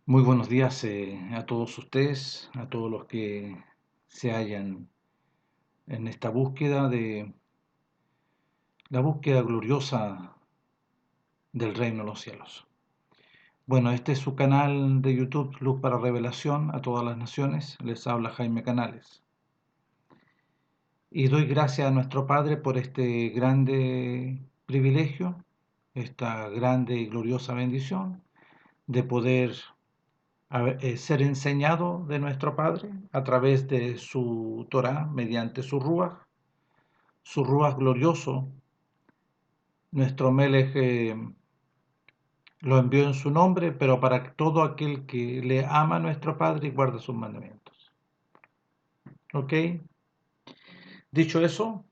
Muy buenos días a todos ustedes, a todos los que se hallan en esta búsqueda de la búsqueda gloriosa del reino de los cielos. Bueno, este es su canal de YouTube Luz para Revelación a todas las naciones. Les habla Jaime Canales. Y doy gracias a nuestro Padre por este grande privilegio, esta grande y gloriosa bendición de poder ser enseñado de nuestro Padre a través de su Torah, mediante su Ruach glorioso. Nuestro Melech lo envió en su nombre, pero para todo aquel que le ama a nuestro Padre y guarda sus mandamientos. ¿Ok? Dicho eso,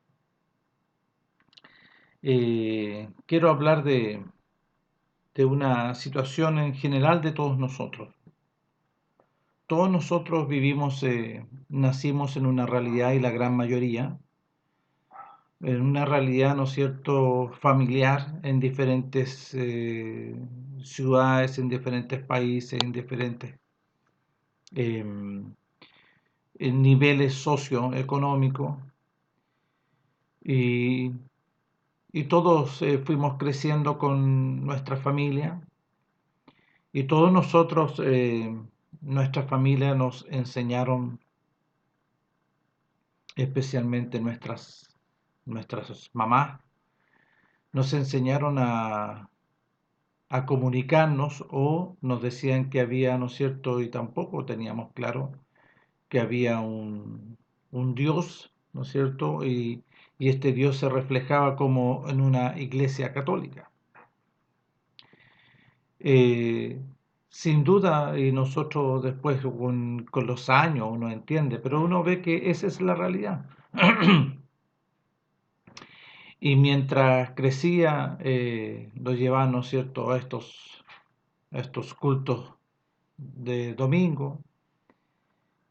quiero hablar de una situación en general de todos nosotros. Todos nosotros vivimos, nacimos en una realidad y la gran mayoría en una realidad, ¿no es cierto?, familiar en diferentes ciudades, en diferentes países, em, en niveles socioeconómicos y, y todos fuimos creciendo con nuestra familia y todos nosotros, nuestra familia nos enseñaron, especialmente nuestras mamás, nos enseñaron a comunicarnos o nos decían que había, ¿no es cierto? Y tampoco teníamos claro que había un Dios, ¿no es cierto? Y este Dios se reflejaba como en una iglesia católica. Eh, Sin duda, y nosotros después con los años uno entiende, pero uno ve que esa es la realidad. Y mientras crecía, lo llevaban, ¿no es cierto?, a estos cultos de domingo,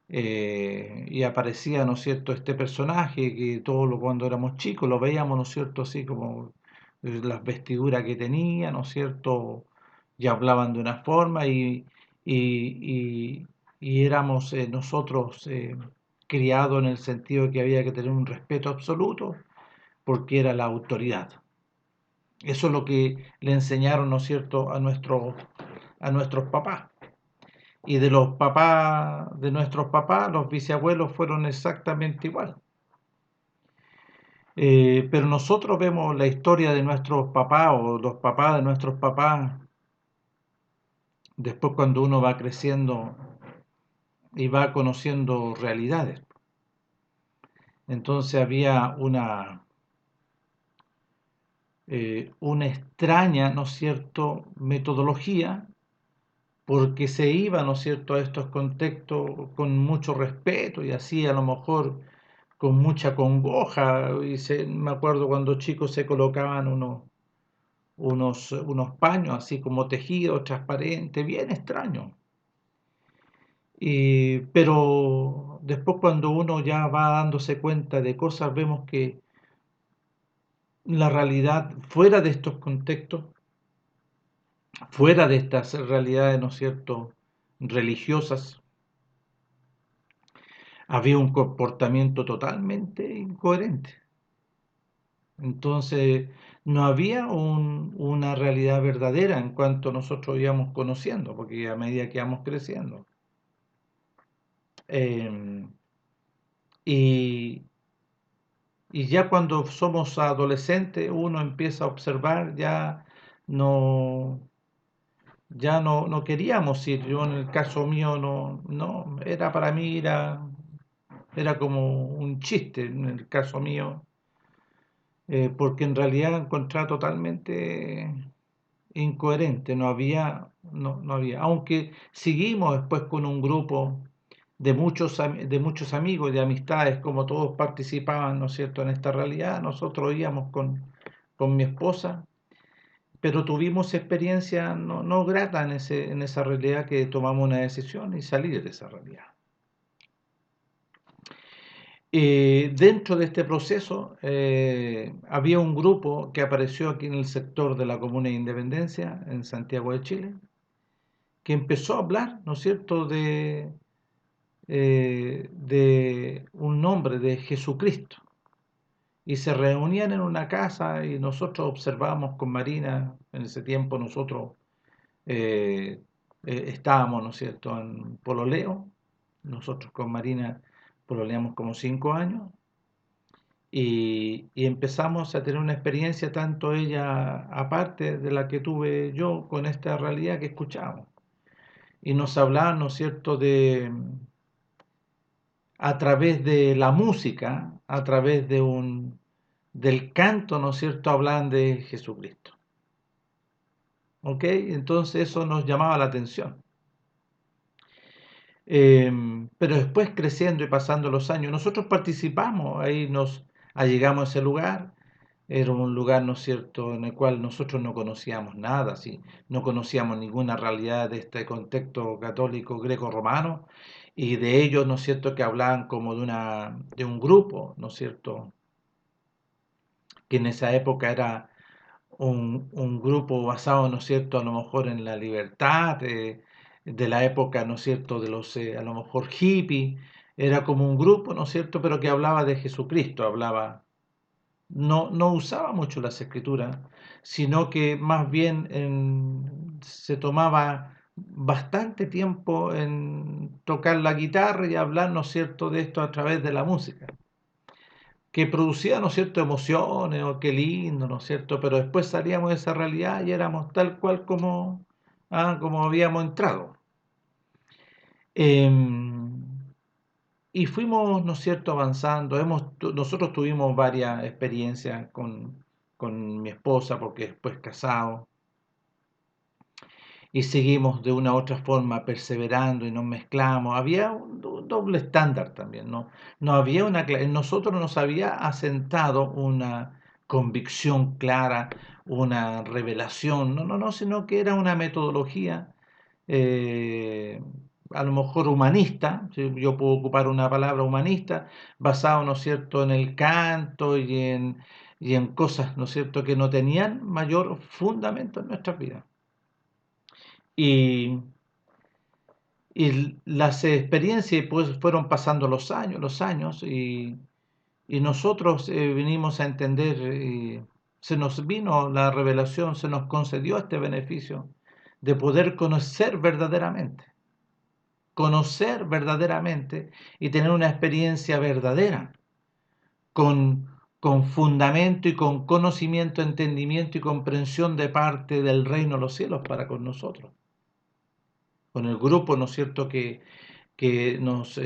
y aparecía, ¿no es cierto?, este personaje que cuando éramos chicos lo veíamos, ¿no es cierto?, así como las vestiduras que tenía, ¿no es cierto?, y hablaban de una forma y, y éramos nosotros criados en el sentido de que había que tener un respeto absoluto porque era la autoridad. Eso es lo que le enseñaron, ¿no es cierto?, a nuestros papás. Y de los papás, de nuestros papás, los bisabuelos fueron exactamente igual. Pero nosotros vemos la historia de nuestros papás o los papás de nuestros papás, después cuando uno va creciendo y va conociendo realidades. Entonces había una extraña, ¿no es cierto?, metodología porque se iba, ¿no es cierto?, a estos contextos con mucho respeto y así a lo mejor con mucha congoja. Me acuerdo cuando chicos se colocaban unos paños así como tejidos, transparentes, bien extraños. Pero después cuando uno ya va dándose cuenta de cosas, vemos que la realidad fuera de estos contextos, fuera de estas realidades, ¿no es cierto?, religiosas, había un comportamiento totalmente incoherente. Entonces, no había una realidad verdadera en cuanto nosotros íbamos conociendo, porque a medida que íbamos creciendo. Eh, y, y ya cuando somos adolescentes, uno empieza a observar, no, no queríamos ir. Yo en el caso mío no, era para mí, era como un chiste en el caso mío, porque en realidad encontraba totalmente incoherente, no había, aunque seguimos después con un grupo de muchos amigos, de amistades, como todos participaban, ¿no es cierto?, en esta realidad, nosotros íbamos con mi esposa, pero tuvimos experiencia no grata en esa realidad que tomamos una decisión y salir de esa realidad. Dentro de este proceso había un grupo que apareció aquí en el sector de la Comuna de Independencia, en Santiago de Chile, que empezó a hablar, ¿no es cierto?, de un nombre, de Jesucristo. Y se reunían en una casa y nosotros observábamos con Marina, en ese tiempo nosotros estábamos, ¿no es cierto?, en pololeo. Nosotros con Marina pololeamos como 5 años y empezamos a tener una experiencia, tanto ella aparte de la que tuve yo, con esta realidad que escuchábamos. Y nos hablaban, ¿no es cierto?, a través de la música, a través del canto, ¿no es cierto?, hablaban de Jesucristo. ¿Ok? Entonces eso nos llamaba la atención. Pero después, creciendo y pasando los años, nosotros participamos, ahí nos allegamos a ese lugar. Era un lugar, ¿no es cierto?, en el cual nosotros no conocíamos nada, ¿sí? No conocíamos ninguna realidad de este contexto católico greco-romano, y de ellos, ¿no es cierto?, que hablaban como de un grupo, ¿no es cierto?, que en esa época era un grupo basado, ¿no es cierto?, a lo mejor en la libertad, de la época, ¿no es cierto?, de los, a lo mejor hippies. Era como un grupo, ¿no es cierto?, pero que hablaba de Jesucristo, no usaba mucho las escrituras, sino que más bien se tomaba bastante tiempo en tocar la guitarra y hablar, ¿no es cierto?, de esto a través de la música, que producía, ¿no es cierto?, emociones, o qué lindo, ¿no es cierto?, pero después salíamos de esa realidad y éramos tal cual como habíamos entrado. Em, y fuimos, ¿no es cierto?, avanzando. Nosotros tuvimos varias experiencias con mi esposa, porque después casado, y seguimos de una u otra forma perseverando y nos mezclamos. Había un doble estándar también, ¿no? No había en nosotros nos había asentado una convicción clara, una revelación, no, sino que era una metodología, eh, a lo mejor humanista, si yo puedo ocupar una palabra humanista, basado, ¿no es cierto?, en el canto y en cosas, ¿no es cierto?, que no tenían mayor fundamento en nuestras vidas. Y, y las experiencias, pues, fueron pasando los años, y nosotros vinimos a entender, se nos vino la revelación, se nos concedió este beneficio de poder conocer verdaderamente y tener una experiencia verdadera, con fundamento y con conocimiento, entendimiento y comprensión de parte del reino de los cielos para con nosotros, con el grupo, ¿no es cierto?, que nos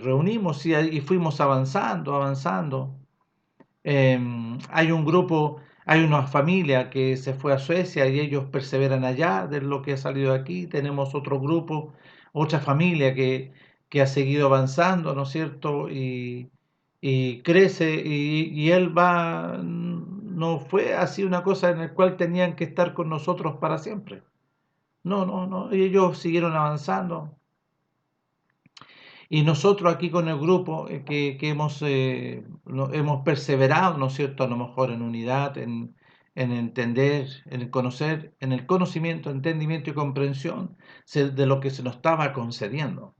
reunimos y fuimos avanzando. Hay un grupo, hay una familia que se fue a Suecia y ellos perseveran allá de lo que ha salido de aquí. Tenemos otro grupo, otra familia que ha seguido avanzando, ¿no es cierto? Y crece y él va, no fue así una cosa en la cual tenían que estar con nosotros para siempre. No, ellos siguieron avanzando. Y nosotros aquí con el grupo que hemos perseverado, ¿no es cierto?, a lo mejor en unidad, en entender, en conocer, en el conocimiento, entendimiento y comprensión de lo que se nos estaba concediendo.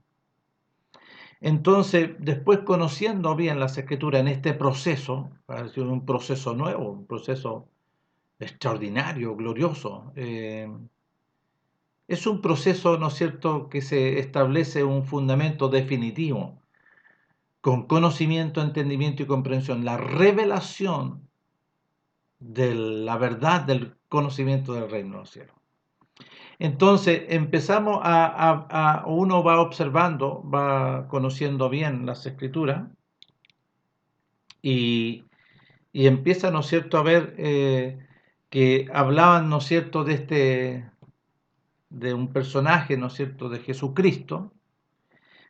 Entonces, después, conociendo bien las escrituras en este proceso, ha sido un proceso nuevo, un proceso extraordinario, glorioso. Es un proceso, ¿no es cierto?, que se establece un fundamento definitivo, con conocimiento, entendimiento y comprensión, la revelación de la verdad del conocimiento del reino de los cielos. Entonces empezamos uno va observando, va conociendo bien las escrituras y, y empieza, ¿no es cierto?, a ver que hablaban, ¿no es cierto?, de un personaje, ¿no es cierto?, de Jesucristo.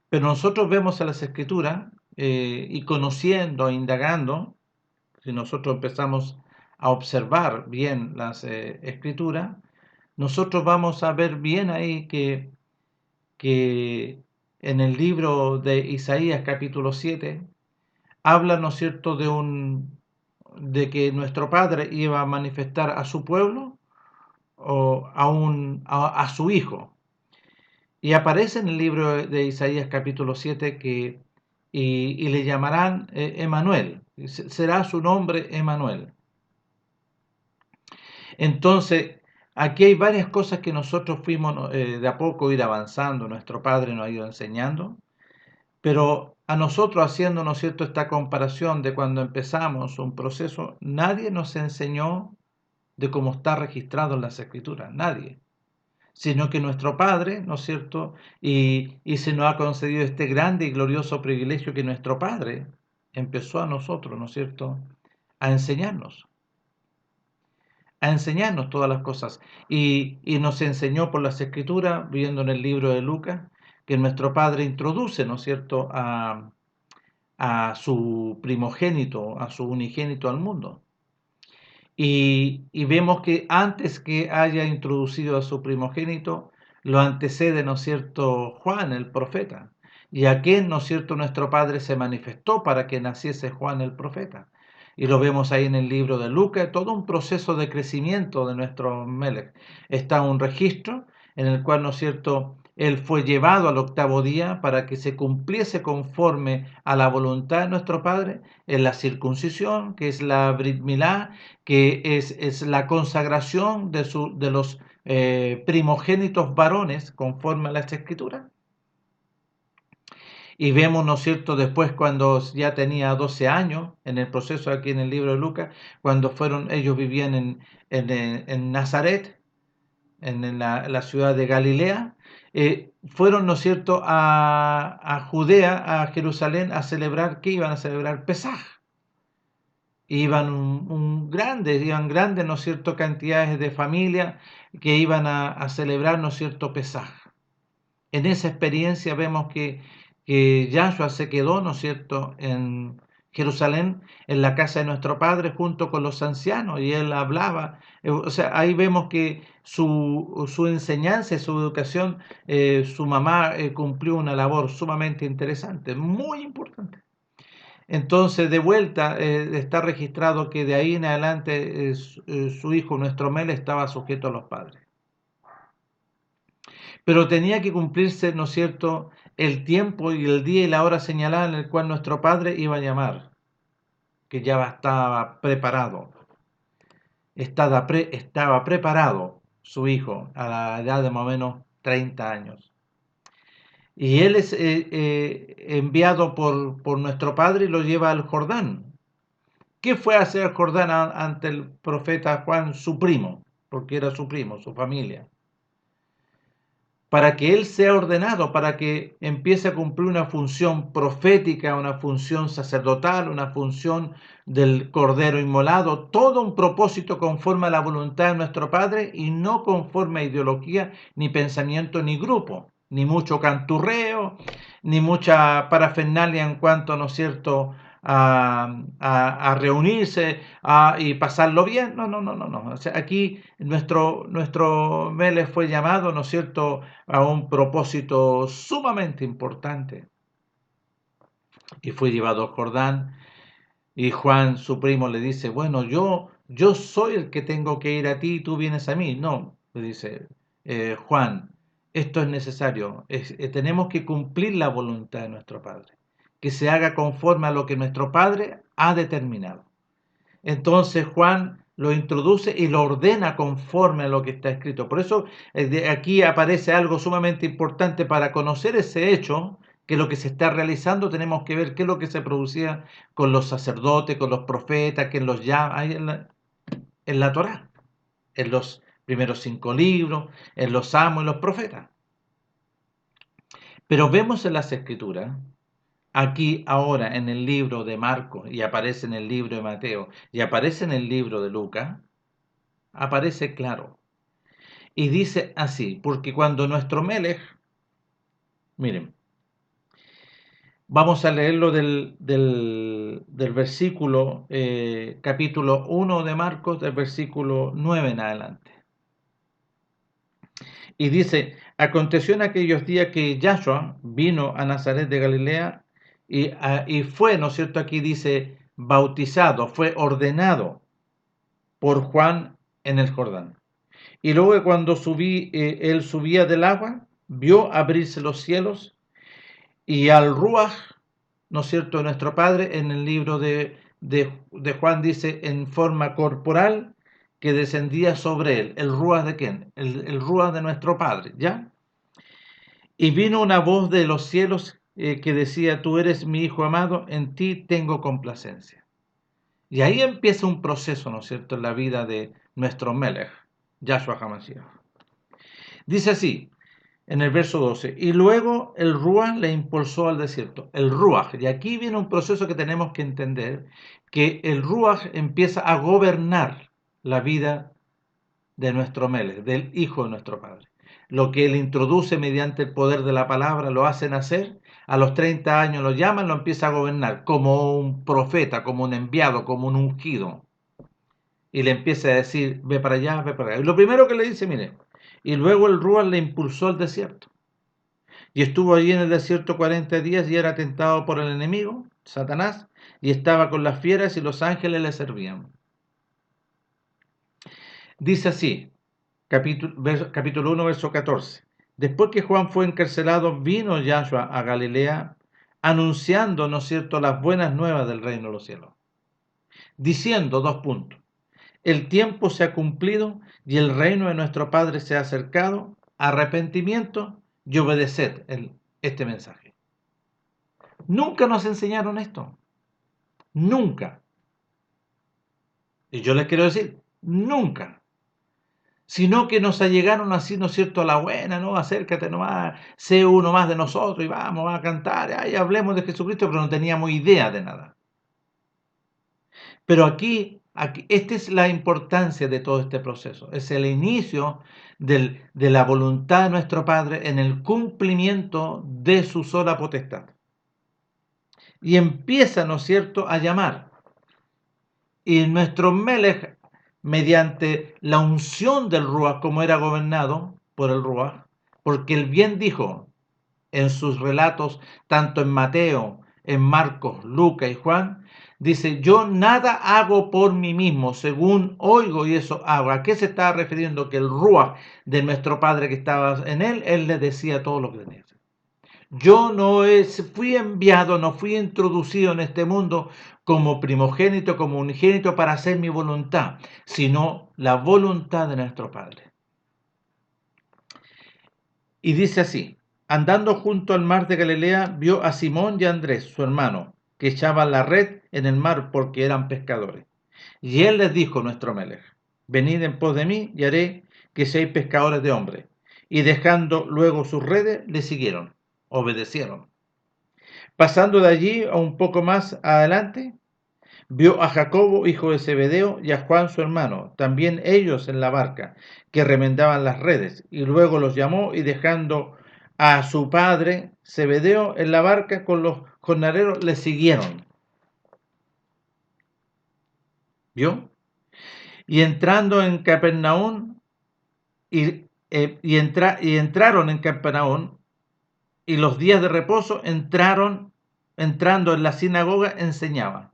Pero nosotros vemos a las escrituras y conociendo, indagando, si nosotros empezamos a observar bien las escrituras, nosotros vamos a ver bien ahí que en el libro de Isaías capítulo 7 habla, ¿no es cierto?, de que nuestro Padre iba a manifestar a su pueblo o a su Hijo. Y aparece en el libro de Isaías capítulo 7 y le llamarán Emanuel, será su nombre Emanuel. Entonces, aquí hay varias cosas que nosotros fuimos de a poco ir avanzando, nuestro Padre nos ha ido enseñando, pero a nosotros haciendo, ¿no es cierto?, esta comparación de cuando empezamos un proceso, nadie nos enseñó de cómo está registrado en las Escrituras, nadie, sino que nuestro Padre, ¿no es cierto?, y se nos ha concedido este grande y glorioso privilegio que nuestro Padre empezó a nosotros, ¿no es cierto?, a enseñarnos todas las cosas. Y nos enseñó por las Escrituras, viendo en el libro de Lucas, que nuestro Padre introduce, ¿no es cierto?, a su primogénito, a su unigénito al mundo. Y vemos que antes que haya introducido a su primogénito, lo antecede, ¿no es cierto?, Juan el profeta. Y a quien, ¿no es cierto?, nuestro Padre se manifestó para que naciese Juan el profeta. Y lo vemos ahí en el libro de Lucas, todo un proceso de crecimiento de nuestro Melech. Está un registro en el cual, ¿no es cierto?, él fue llevado al octavo día para que se cumpliese conforme a la voluntad de nuestro Padre en la circuncisión, que es la Brit Milá, que es la consagración de los primogénitos varones conforme a las Escrituras. Y vemos, ¿no es cierto?, después cuando ya tenía 12 años, en el proceso aquí en el libro de Lucas, cuando ellos vivían en Nazaret, en la ciudad de Galilea, fueron, ¿no es cierto?, a Judea, a Jerusalén, a celebrar, ¿qué iban a celebrar? Pesaj. Iban grandes, ¿no es cierto?, cantidades de familias que iban a celebrar, ¿no es cierto?, Pesaj. En esa experiencia vemos que Yahshua se quedó, ¿no es cierto?, en Jerusalén, en la casa de nuestro Padre, junto con los ancianos, y él hablaba. O sea, ahí vemos que su enseñanza, su educación, su mamá cumplió una labor sumamente interesante, muy importante. Entonces, de vuelta, está registrado que de ahí en adelante su hijo, nuestro Mel, estaba sujeto a los padres. Pero tenía que cumplirse, ¿no es cierto?, el tiempo y el día y la hora señalada en el cual nuestro Padre iba a llamar, que ya estaba preparado. Estaba preparado su hijo a la edad de más o menos 30 años. Y él es enviado por nuestro Padre y lo lleva al Jordán. ¿Qué fue a hacer Jordán ante el profeta Juan, su primo? Porque era su primo, su familia. Para que él sea ordenado, para que empiece a cumplir una función profética, una función sacerdotal, una función del Cordero Inmolado, todo un propósito conforme a la voluntad de nuestro Padre y no conforme a ideología, ni pensamiento, ni grupo, ni mucho canturreo, ni mucha parafernalia en cuanto, ¿no es cierto?, a reunirse y pasarlo bien. No. O sea, aquí nuestro Mele fue llamado, ¿no es cierto?, a un propósito sumamente importante. Y fue llevado a Jordán y Juan, su primo, le dice, bueno, yo soy el que tengo que ir a ti y tú vienes a mí. No, le dice Juan, esto es necesario, tenemos que cumplir la voluntad de nuestro Padre, que se haga conforme a lo que nuestro Padre ha determinado. Entonces Juan lo introduce y lo ordena conforme a lo que está escrito. Por eso aquí aparece algo sumamente importante para conocer ese hecho, que lo que se está realizando tenemos que ver qué es lo que se producía con los sacerdotes, con los profetas, que los llama ahí en la Torá, en los primeros 5 libros, en los salmos, en los profetas. Pero vemos en las escrituras, aquí ahora en el libro de Marcos, y aparece en el libro de Mateo, y aparece en el libro de Lucas, aparece claro. Y dice así, porque cuando nuestro Melech, miren, vamos a leerlo del versículo, capítulo 1 de Marcos, del versículo 9 en adelante. Y dice, aconteció en aquellos días que Yahshua vino a Nazaret de Galilea y fue, ¿no es cierto? Aquí dice, bautizado, fue ordenado por Juan en el Jordán. Y luego cuando él subía del agua, vio abrirse los cielos y al Ruaj, ¿no es cierto?, nuestro Padre, en el libro de Juan dice en forma corporal que descendía sobre él. ¿El Ruaj de quién? El Ruaj de nuestro Padre, ¿ya? Y vino una voz de los cielos que decía, tú eres mi Hijo amado, en ti tengo complacencia. Y ahí empieza un proceso, ¿no es cierto?, en la vida de nuestro Melech, Yahshua HaMashiach. Dice así, en el verso 12, y luego el Ruach le impulsó al desierto. El Ruach, y aquí viene un proceso que tenemos que entender, que el Ruach empieza a gobernar la vida de nuestro Melech, del Hijo de nuestro Padre. Lo que él introduce mediante el poder de la palabra, lo hace nacer, a los 30 años lo llaman, lo empieza a gobernar como un profeta, como un enviado, como un ungido. Y le empieza a decir, ve para allá, ve para allá. Y lo primero que le dice, mire, y luego el Ruach le impulsó al desierto. Y estuvo allí en el desierto 40 días y era tentado por el enemigo, Satanás, y estaba con las fieras y los ángeles le servían. Dice así, capítulo 1, verso 14. Después que Juan fue encarcelado, vino Yahshua a Galilea, anunciando, ¿no es cierto?, las buenas nuevas del reino de los cielos, diciendo, dos puntos, el tiempo se ha cumplido y el reino de nuestro Padre se ha acercado, arrepentimiento y obedeced este mensaje. Nunca nos enseñaron esto, nunca. Y yo les quiero decir, nunca. Sino que nos allegaron así, ¿no es cierto?, a la buena, ¿no? Acércate nomás, sé uno más de nosotros y vamos a cantar, ay, hablemos de Jesucristo, pero no teníamos idea de nada. Pero aquí, esta es la importancia de todo este proceso. Es el inicio de la voluntad de nuestro Padre en el cumplimiento de su sola potestad. Y empieza, ¿no es cierto?, a llamar. Y nuestro Melech, mediante la unción del Ruach, como era gobernado por el Ruach, porque él bien dijo en sus relatos, tanto en Mateo, en Marcos, Lucas y Juan, dice, yo nada hago por mí mismo, según oigo y eso hago. ¿A qué se estaba refiriendo? Que el Ruach de nuestro Padre que estaba en él le decía todo lo que tenía. Yo no fui enviado, no fui introducido en este mundo como primogénito, como unigénito para hacer mi voluntad, sino la voluntad de nuestro Padre. Y dice así, andando junto al mar de Galilea, vio a Simón y a Andrés, su hermano, que echaban la red en el mar porque eran pescadores. Y él les dijo, nuestro Melech, venid en pos de mí y haré que seáis pescadores de hombres. Y dejando luego sus redes, le siguieron, obedecieron. Pasando de allí a un poco más adelante, vio a Jacobo, hijo de Zebedeo, y a Juan, su hermano, también ellos en la barca, que remendaban las redes, y luego los llamó y dejando a su padre Zebedeo en la barca con los jornaleros, le siguieron. ¿Vio? Y entrando en Capernaum, y entraron en Capernaum, y los días de reposo entrando en la sinagoga, enseñaban.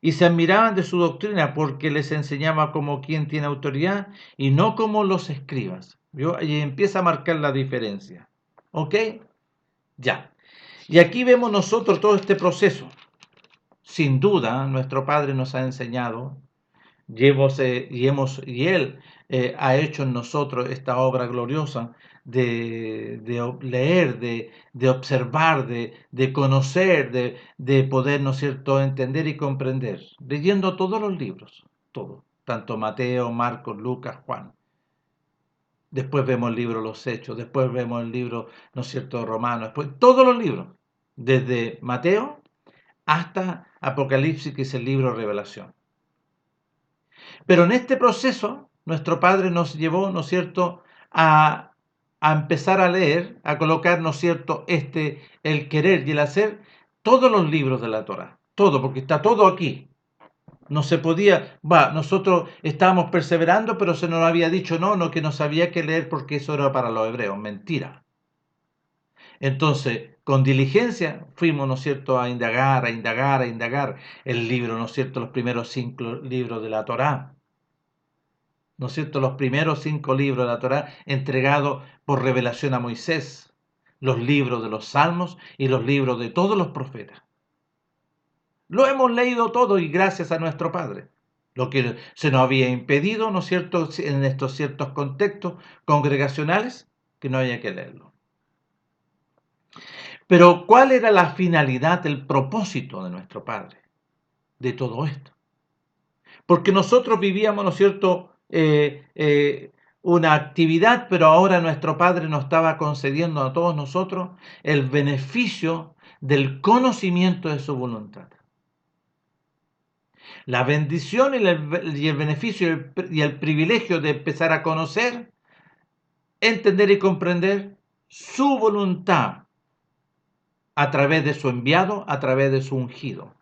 Y se admiraban de su doctrina porque les enseñaba como quien tiene autoridad y no como los escribas. ¿Vio? Y empieza a marcar la diferencia. ¿Ok? Ya. Y aquí vemos nosotros todo este proceso. Sin duda, nuestro Padre nos ha enseñado y Él ha hecho en nosotros esta obra gloriosa de leer, de observar, de conocer, de poder, ¿no es cierto?, entender y comprender, leyendo todos los libros, todo, tanto Mateo, Marcos, Lucas, Juan. Después vemos el libro Los Hechos, después vemos el libro, ¿no es cierto?, Romanos, después todos los libros, desde Mateo hasta Apocalipsis, que es el libro Revelación. Pero en este proceso, nuestro Padre nos llevó, ¿no es cierto?, a empezar a leer, a colocar, ¿no es cierto?, el querer y el hacer, todos los libros de la Torá, todo, porque está todo aquí. No se podía, nosotros estábamos perseverando, pero se nos había dicho no, que no sabía que leer porque eso era para los hebreos, mentira. Entonces, con diligencia fuimos, ¿no es cierto?, a indagar el libro, ¿no es cierto?, los primeros 5 libros de la Torá. ¿no es cierto?, los primeros 5 libros de la Torá entregados por revelación a Moisés, los libros de los Salmos y los libros de todos los profetas. Lo hemos leído todo y gracias a nuestro Padre. Lo que se nos había impedido, ¿no es cierto?, en estos ciertos contextos congregacionales, que no había que leerlo. Pero ¿cuál era la finalidad, el propósito de nuestro Padre de todo esto? Porque nosotros vivíamos, ¿no es cierto?, una actividad, pero ahora nuestro Padre nos estaba concediendo a todos nosotros el beneficio del conocimiento de su voluntad. La bendición y el beneficio y el privilegio de empezar a conocer, entender y comprender su voluntad a través de su enviado, a través de su ungido.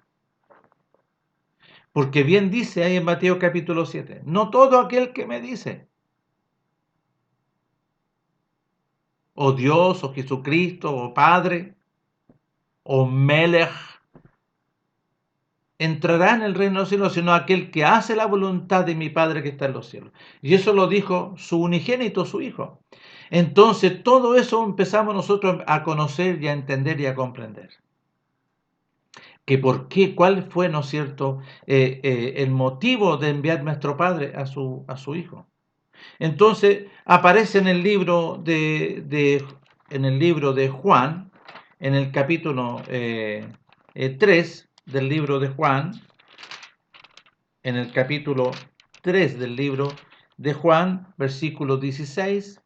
Porque bien dice ahí en Mateo capítulo 7, no todo aquel que me dice, o Dios, o Jesucristo, o Padre, o Melech, entrará en el reino de los cielos, sino aquel que hace la voluntad de mi Padre que está en los cielos. Y eso lo dijo su unigénito, su Hijo. Entonces todo eso empezamos nosotros a conocer y a entender y a comprender. Que por qué, cuál fue, ¿no es cierto?, el motivo de enviar nuestro Padre a su Hijo. Entonces aparece en el libro en el libro de Juan, en el capítulo 3 del libro de Juan, en el capítulo 3 del libro de Juan, versículo 16,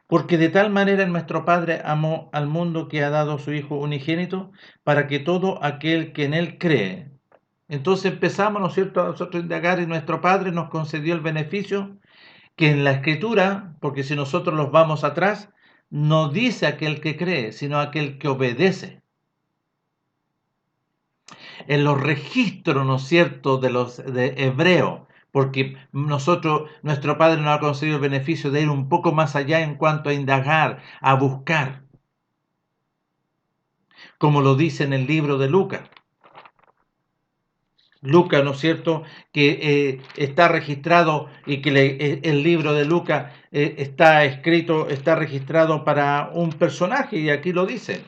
porque de tal manera nuestro Padre amó al mundo que ha dado a su Hijo unigénito, para que todo aquel que en Él cree. Entonces empezamos, ¿no es cierto?, a nosotros indagar y nuestro Padre nos concedió el beneficio que en la Escritura, porque si nosotros los vamos atrás, no dice aquel que cree, sino aquel que obedece. En los registros, ¿no es cierto?, de hebreo, porque nuestro Padre nos ha concedido el beneficio de ir un poco más allá en cuanto a indagar, a buscar, como lo dice en el libro de Lucas. Lucas, ¿no es cierto?, que está registrado y que el libro de Lucas está escrito, está registrado para un personaje, y aquí lo dice.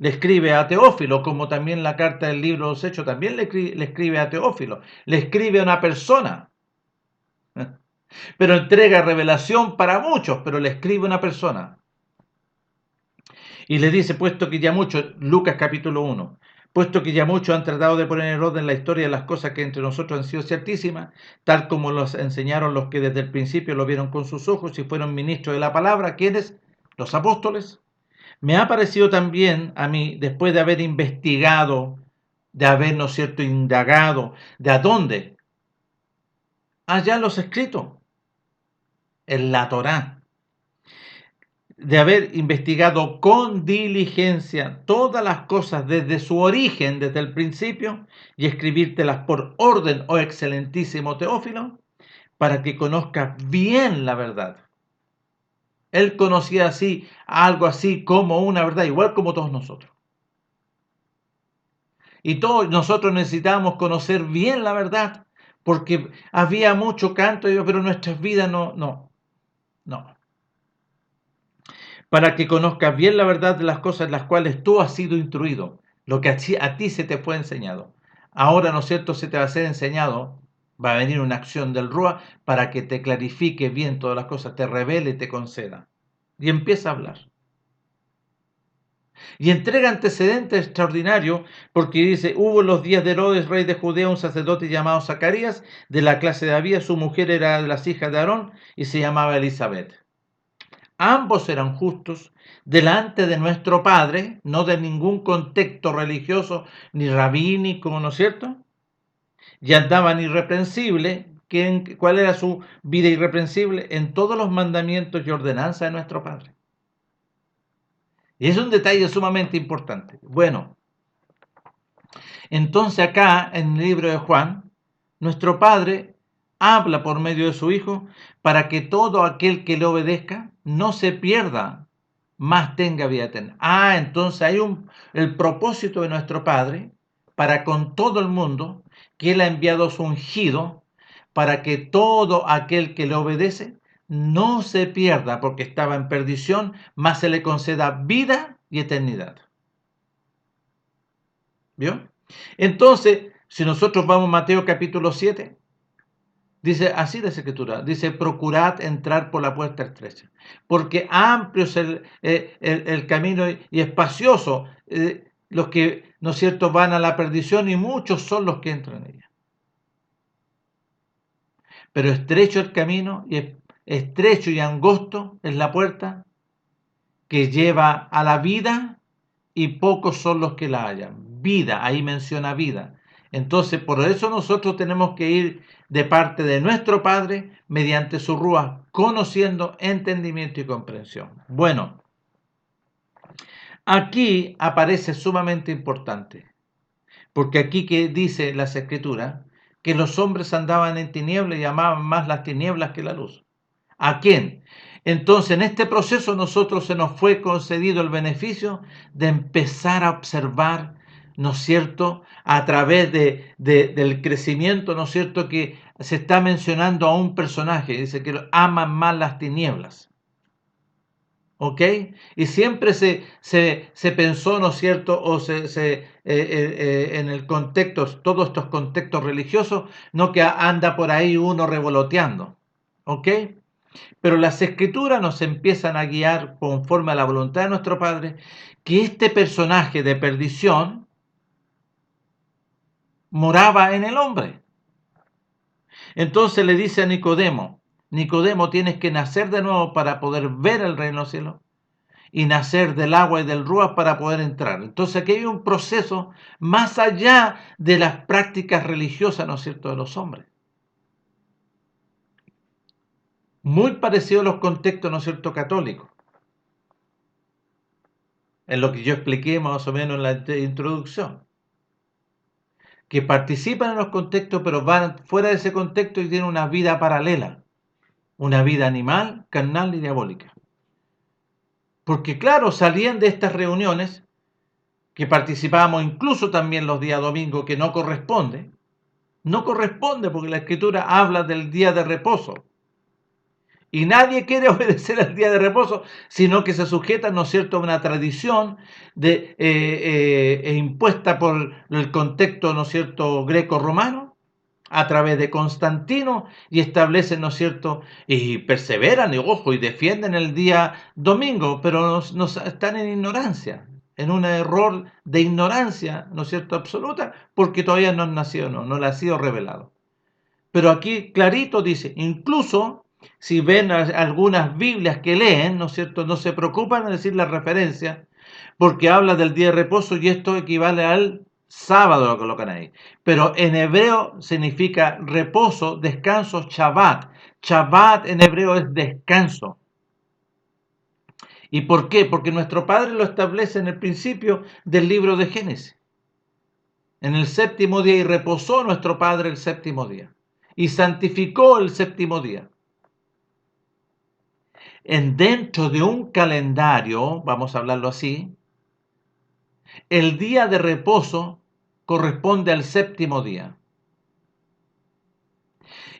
Le escribe a Teófilo, como también la carta del libro de los Hechos también le escribe a Teófilo, le escribe a una persona, pero entrega revelación para muchos, pero le escribe a una persona. Y le dice, puesto que ya muchos, Lucas capítulo 1, puesto que ya muchos han tratado de poner en orden la historia de las cosas que entre nosotros han sido ciertísimas, tal como los enseñaron los que desde el principio lo vieron con sus ojos y fueron ministros de la palabra, ¿quiénes? Los apóstoles. Me ha parecido también a mí, después de haber investigado, de haber, ¿no es cierto?, indagado, ¿de a dónde? Allá los escritos, en la Torá, de haber investigado con diligencia todas las cosas desde su origen, desde el principio, y escribírtelas por orden, oh excelentísimo Teófilo, para que conozcas bien la verdad. Él conocía así, algo así como una verdad, igual como todos nosotros. Y todos nosotros necesitábamos conocer bien la verdad, porque había mucho canto, pero nuestras vidas no. Para que conozcas bien la verdad de las cosas en las cuales tú has sido instruido, lo que a ti se te fue enseñado. Ahora, ¿no es cierto?, se te va a ser enseñado, va a venir una acción del Rúa para que te clarifique bien todas las cosas, te revele y te conceda. Y empieza a hablar. Y entrega antecedentes extraordinarios, porque dice, hubo en los días de Herodes, rey de Judea, un sacerdote llamado Zacarías, de la clase de Abías, su mujer era de las hijas de Aarón y se llamaba Elizabeth. Ambos eran justos delante de nuestro Padre, no de ningún contexto religioso ni rabínico, ¿no es cierto? Y andaban irreprensibles. ¿Cuál era su vida irreprensible? En todos los mandamientos y ordenanzas de nuestro Padre. Y es un detalle sumamente importante. Bueno, entonces acá en el libro de Juan, nuestro Padre habla por medio de su Hijo para que todo aquel que le obedezca no se pierda, más tenga vida eterna. Entonces hay el propósito de nuestro Padre para con todo el mundo, que Él ha enviado a su ungido para que todo aquel que le obedece no se pierda, porque estaba en perdición, mas se le conceda vida y eternidad. ¿Vio? Entonces, si nosotros vamos a Mateo capítulo 7, dice así de esa escritura, dice, procurad entrar por la puerta estrecha, porque amplio es el camino y espacioso los que, ¿no es cierto?, van a la perdición, y muchos son los que entran en ella. Pero estrecho el camino y estrecho y angosto es la puerta que lleva a la vida, y pocos son los que la hallan. Vida, ahí menciona vida. Entonces, por eso nosotros tenemos que ir de parte de nuestro Padre mediante su Rúa, conociendo entendimiento y comprensión. Bueno, aquí aparece sumamente importante, porque aquí que dice las Escrituras que los hombres andaban en tinieblas y amaban más las tinieblas que la luz. ¿A quién? Entonces, en este proceso nosotros se nos fue concedido el beneficio de empezar a observar, ¿no es cierto?, a través del crecimiento, ¿no es cierto?, que se está mencionando a un personaje, dice que aman más las tinieblas. ¿Ok? Y siempre se pensó, ¿no es cierto?, o en el contexto, todos estos contextos religiosos, no que anda por ahí uno revoloteando. ¿Ok? Pero las Escrituras nos empiezan a guiar conforme a la voluntad de nuestro Padre, que este personaje de perdición moraba en el hombre. Entonces le dice a Nicodemo, Nicodemo, tienes que nacer de nuevo para poder ver el reino de los cielos, y nacer del agua y del ruaj para poder entrar. Entonces aquí hay un proceso más allá de las prácticas religiosas, ¿no es cierto?, de los hombres. Muy parecido a los contextos, ¿no es cierto?, católicos. En lo que yo expliqué más o menos en la introducción. Que participan en los contextos, pero van fuera de ese contexto y tienen una vida paralela. Una vida animal, carnal y diabólica. Porque claro, salían de estas reuniones, que participábamos incluso también los días domingos, que no corresponde. No corresponde porque la Escritura habla del día de reposo. Y nadie quiere obedecer al día de reposo, sino que se sujeta, ¿no es cierto?, a una tradición impuesta por el contexto, ¿no es cierto?, greco-romano, a través de Constantino, y establecen, ¿no es cierto?, y perseveran, y ojo, y defienden el día domingo, pero están en ignorancia, en un error de ignorancia, ¿no es cierto?, absoluta, porque todavía no han nacido, no le ha sido revelado. Pero aquí clarito dice, incluso si ven algunas Biblias que leen, ¿no es cierto?, no se preocupan de decir la referencia, porque habla del día de reposo y esto equivale al sábado, lo colocan ahí. Pero en hebreo significa reposo, descanso, Shabbat. Shabbat en hebreo es descanso. ¿Y por qué? Porque nuestro Padre lo establece en el principio del libro de Génesis. En el séptimo día, y reposó nuestro Padre el séptimo día. Y santificó el séptimo día. Dentro de un calendario, vamos a hablarlo así, el día de reposo corresponde al séptimo día.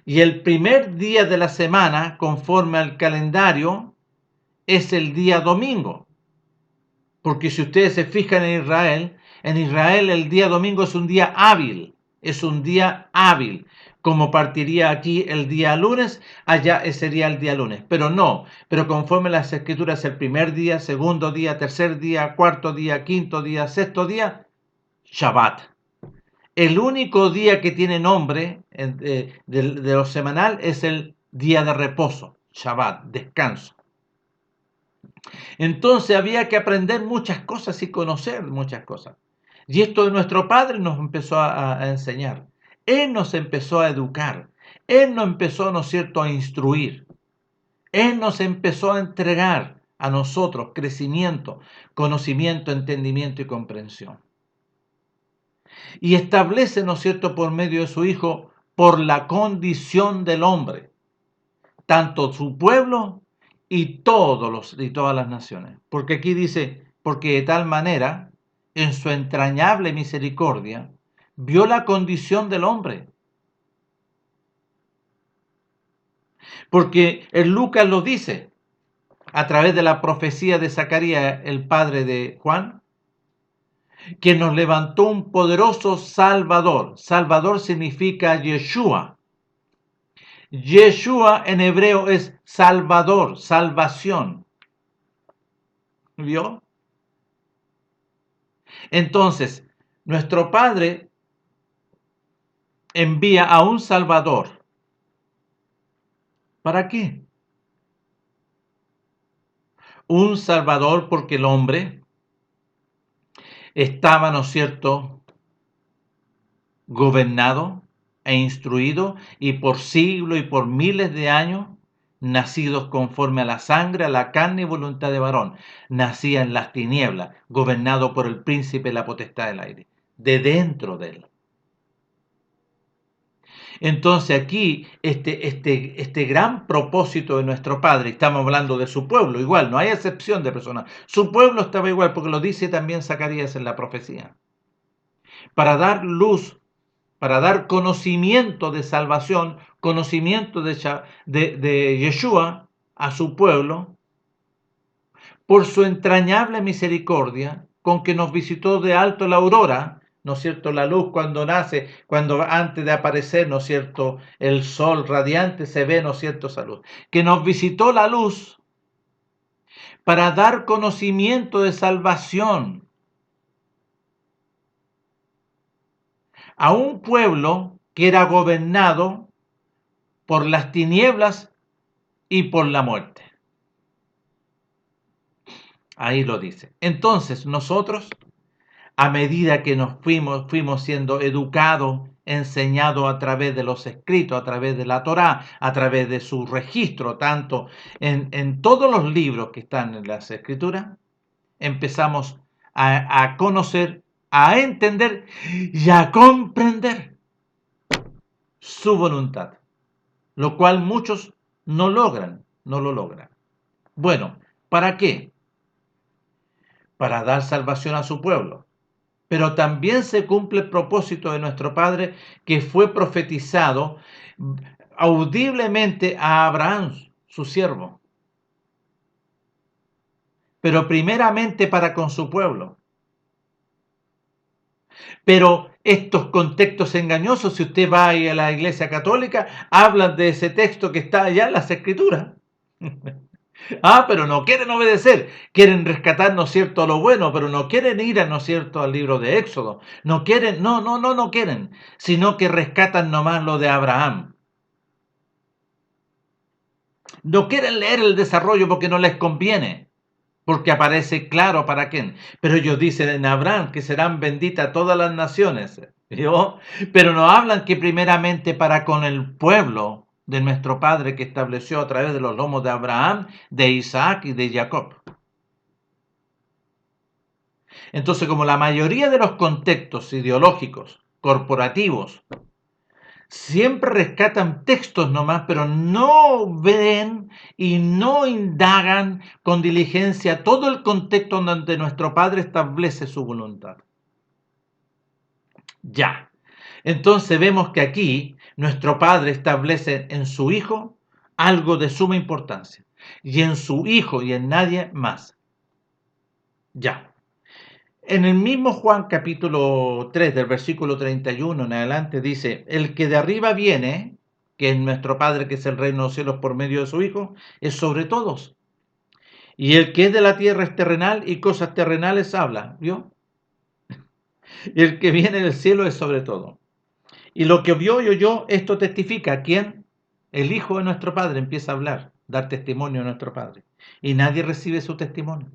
Y el primer día de la semana, conforme al calendario, es el día domingo. Porque si ustedes se fijan en Israel el día domingo es un día hábil. Es un día hábil. Como partiría aquí el día lunes, allá sería el día lunes. Pero no, pero conforme las Escrituras, el primer día, segundo día, tercer día, cuarto día, quinto día, sexto día, Shabbat. El único día que tiene nombre de lo semanal es el día de reposo, Shabbat, descanso. Entonces había que aprender muchas cosas y conocer muchas cosas. Y esto de nuestro Padre nos empezó a enseñar. Él nos empezó a educar. Él nos empezó, ¿no es cierto?, a instruir. Él nos empezó a entregar a nosotros crecimiento, conocimiento, entendimiento y comprensión. Y establece, ¿no es cierto?, por medio de su Hijo, por la condición del hombre, tanto su pueblo y todas las naciones. Porque aquí dice, porque de tal manera, en su entrañable misericordia, vio la condición del hombre. Porque el Lucas lo dice a través de la profecía de Zacarías, el padre de Juan, que nos levantó un poderoso Salvador. Salvador significa Yeshua. Yeshua en hebreo es Salvador, salvación. ¿Vio? Entonces, nuestro Padre envía a un Salvador. ¿Para qué? Un Salvador porque el hombre estaba, ¿no es cierto?, gobernado e instruido y por siglos y por miles de años, nacidos conforme a la sangre, a la carne y voluntad de varón, nacía en las tinieblas, gobernado por el príncipe de la potestad del aire, de dentro de él. Entonces aquí, este gran propósito de nuestro Padre, estamos hablando de su pueblo, igual, no hay excepción de personas, su pueblo estaba igual, porque lo dice también Zacarías en la profecía, para dar luz, para dar conocimiento de salvación, conocimiento de Yeshua a su pueblo, por su entrañable misericordia, con que nos visitó de alto la aurora, ¿no es cierto? La luz cuando nace, cuando antes de aparecer, ¿no es cierto? El sol radiante se ve, ¿no es cierto? Esa luz. Que nos visitó la luz para dar conocimiento de salvación a un pueblo que era gobernado por las tinieblas y por la muerte. Ahí lo dice. Entonces nosotros, a medida que nos fuimos siendo educados, enseñados a través de los escritos, a través de la Torá, a través de su registro, tanto en todos los libros que están en las escrituras, empezamos a conocer, a entender y a comprender su voluntad, lo cual muchos no logran, no lo logran. Bueno, ¿para qué? Para dar salvación a su pueblo. Pero también se cumple el propósito de nuestro Padre que fue profetizado audiblemente a Abraham, su siervo, pero primeramente para con su pueblo. Pero estos contextos engañosos, si usted va ahí a la Iglesia Católica, hablan de ese texto que está allá en las Escrituras. Pero no quieren obedecer, quieren rescatar, ¿no es cierto?, lo bueno, pero no quieren ir, ¿no es cierto?, al libro de Éxodo. No quieren, no quieren, sino que rescatan nomás lo de Abraham. No quieren leer el desarrollo porque no les conviene, porque aparece claro para quién. Pero ellos dicen en Abraham que serán benditas todas las naciones, ¿yo? Pero no hablan que primeramente para con el pueblo de nuestro Padre que estableció a través de los lomos de Abraham, de Isaac y de Jacob. Entonces, como la mayoría de los contextos ideológicos, corporativos, siempre rescatan textos nomás, pero no ven y no indagan con diligencia todo el contexto donde nuestro Padre establece su voluntad. Ya. Entonces vemos que aquí nuestro Padre establece en su Hijo algo de suma importancia. Y en su Hijo y en nadie más. Ya. En el mismo Juan capítulo 3 del versículo 31 en adelante dice, el que de arriba viene, que es nuestro Padre, que es el reino de los cielos por medio de su Hijo, es sobre todos. Y el que es de la tierra es terrenal y cosas terrenales habla, ¿vio? Y el que viene del cielo es sobre todo. Y lo que vio y oyó, esto testifica. ¿Quién? El Hijo de nuestro Padre empieza a hablar, dar testimonio a nuestro Padre. Y nadie recibe su testimonio.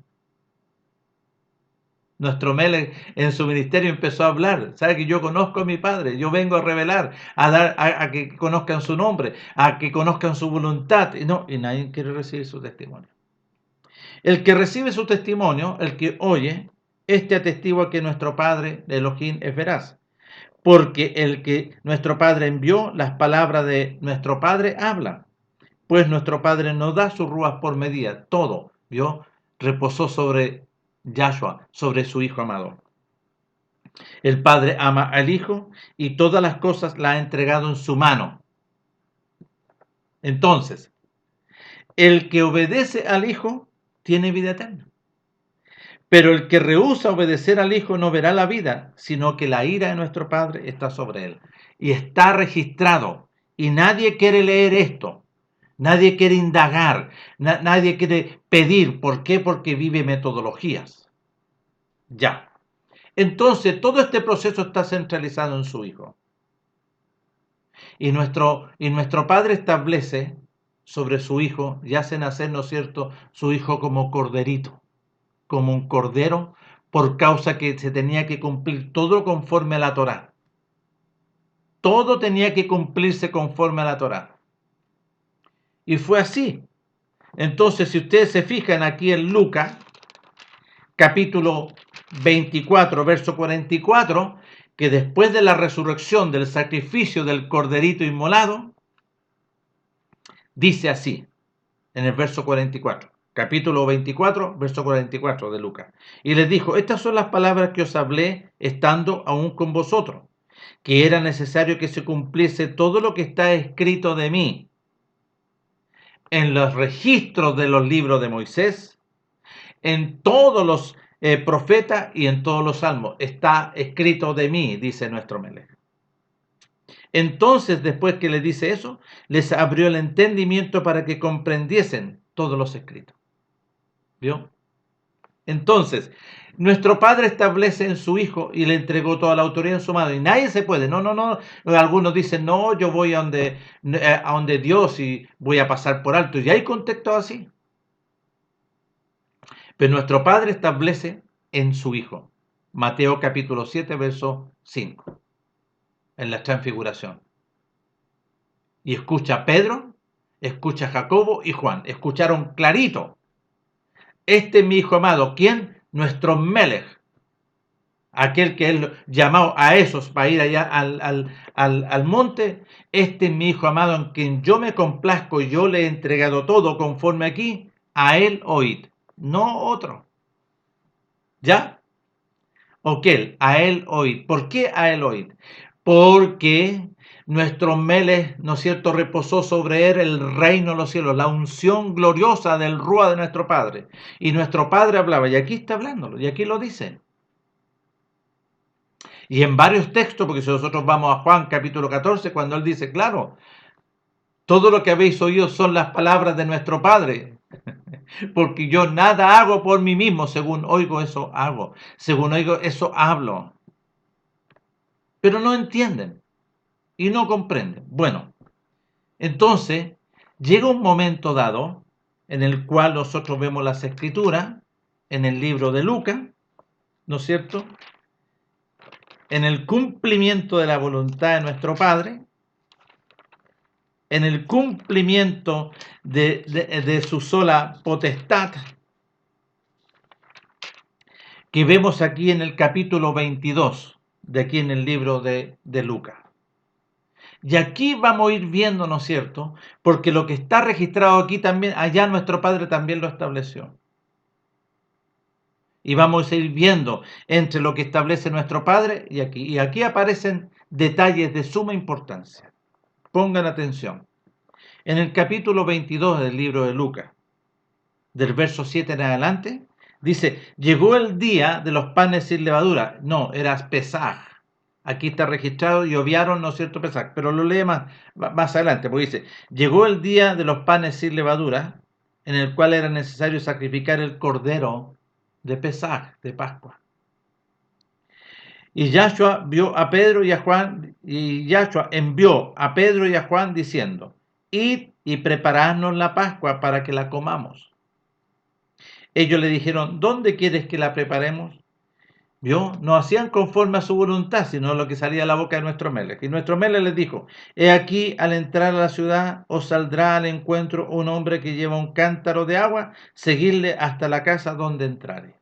Nuestro Melech en su ministerio empezó a hablar. Sabe que yo conozco a mi Padre, yo vengo a revelar, a que conozcan su nombre, a que conozcan su voluntad. Y nadie quiere recibir su testimonio. El que recibe su testimonio, el que oye, este atestigua que nuestro Padre, Elohim, es veraz. Porque el que nuestro Padre envió, las palabras de nuestro Padre hablan. Pues nuestro Padre no da sus rúas por medida, todo, ¿vio? Reposó sobre Yahshua, sobre su Hijo amado. El Padre ama al Hijo y todas las cosas las ha entregado en su mano. Entonces, El que obedece al Hijo tiene vida eterna. Pero el que rehúsa obedecer al Hijo no verá la vida, sino que la ira de nuestro Padre está sobre él. Y está registrado. Y nadie quiere leer esto. Nadie quiere indagar. Nadie quiere pedir. ¿Por qué? Porque vive metodologías. Ya. Entonces, todo este proceso está centralizado en su Hijo. Y nuestro Padre establece sobre su Hijo y hace nacer, ¿no es cierto?, su Hijo como corderito, como un cordero, por causa que se tenía que cumplir todo conforme a la Torá. Todo tenía que cumplirse conforme a la Torá. Y fue así. Entonces, si ustedes se fijan aquí en Lucas, capítulo 24, verso 44, que después de la resurrección, del sacrificio del corderito inmolado, dice así, en el verso 44, capítulo 24, verso 44 de Lucas. Y les dijo, estas son las palabras que os hablé estando aún con vosotros, que era necesario que se cumpliese todo lo que está escrito de mí en los registros de los libros de Moisés, en todos los profetas y en todos los salmos. Está escrito de mí, dice nuestro Melech. Entonces, después que le dice eso, les abrió el entendimiento para que comprendiesen todos los escritos. ¿Vio? Entonces, nuestro Padre establece en su Hijo y le entregó toda la autoridad en su mano. Y nadie se puede. No, no, no. Algunos dicen, no, yo voy a donde Dios y voy a pasar por alto. Y hay contextos así. Pero nuestro Padre establece en su Hijo. Mateo capítulo 7, verso 5. En la transfiguración. Y escucha a Pedro, escucha a Jacobo y Juan. Escucharon clarito. Este es mi Hijo amado. ¿Quién? Nuestro Melech. Aquel que él llamó a esos para ir allá al monte. Este es mi Hijo amado en quien yo me complazco y yo le he entregado todo conforme aquí. A él oíd. No otro. ¿Ya? Ok, a él oíd. ¿Por qué a él oíd? Porque nuestro Melech, ¿no es cierto?, reposó sobre él el reino de los cielos, la unción gloriosa del Rúa de nuestro Padre. Y nuestro Padre hablaba, y aquí está hablándolo, y aquí lo dice. Y en varios textos, porque si nosotros vamos a Juan capítulo 14, cuando él dice, claro, todo lo que habéis oído son las palabras de nuestro Padre, porque yo nada hago por mí mismo, según oigo eso hago, según oigo eso hablo. Pero no entienden y no comprenden. Bueno, entonces llega un momento dado en el cual nosotros vemos las escrituras en el libro de Lucas, ¿no es cierto?, en el cumplimiento de la voluntad de nuestro Padre, en el cumplimiento de su sola potestad, que vemos aquí en el capítulo 22, de aquí en el libro de Lucas. Y aquí vamos a ir viendo, ¿no es cierto?, porque lo que está registrado aquí también, allá nuestro Padre también lo estableció. Y vamos a ir viendo entre lo que establece nuestro Padre y aquí. Y aquí aparecen detalles de suma importancia. Pongan atención. En el capítulo 22 del libro de Lucas, del verso 7 en adelante, dice, llegó el día de los panes sin levadura. No, era Pesaj. Aquí está registrado y obviaron, ¿no es cierto?, Pesaj. Pero lo lee más adelante, porque dice, llegó el día de los panes sin levadura, en el cual era necesario sacrificar el cordero de Pesaj, de Pascua. Y Yahshua vio a Pedro y a Juan, y Yahshua envió a Pedro y a Juan diciendo, id y preparadnos la Pascua para que la comamos. Ellos le dijeron, ¿dónde quieres que la preparemos? ¿Vio? No hacían conforme a su voluntad, sino lo que salía de la boca de nuestro Melech. Y nuestro Melech les dijo, he aquí, al entrar a la ciudad, os saldrá al encuentro un hombre que lleva un cántaro de agua, seguidle hasta la casa donde entrare.